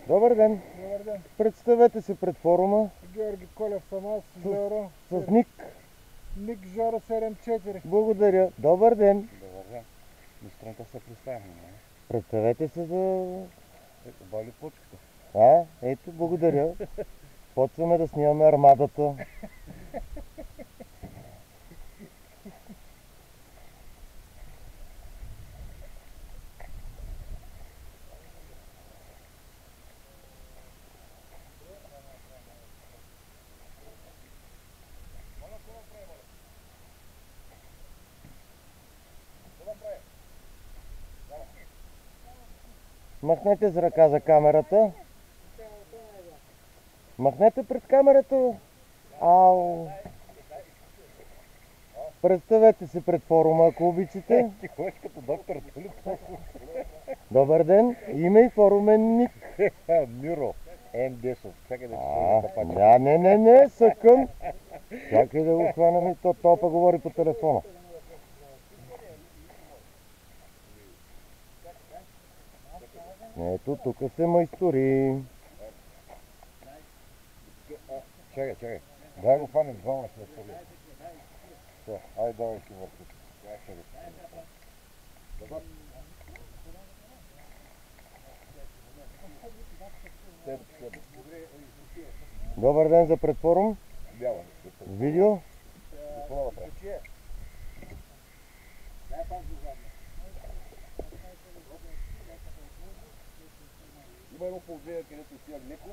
Добър ден. Добър ден. Представете се пред форума. Георги Колев съм аз, Жоро. С ник. Ник Жоро 74. Благодаря. Добър ден. Добър ден. Мистренка се представя, не? Представете се за... Ето, боли почката. Ето, благодаря. Почваме да снимаме армадата. Махнете с ръка за камерата. Махнете пред камерата. Ау. Представете се пред форума, ако обичате. Ти ходиш като доктор Толип. Добър ден. Име и форумен ник. Миро. М10. Чакай да ти А, не, съкън. Чакай да го хванем и то па говори по телефона. Ето, тук се майстори. Чакай. Дай го хванем двама след това. Айде, давай си върху. Добър ден за предфорум. Бяла. Видео. Има едно положение, където отива леко.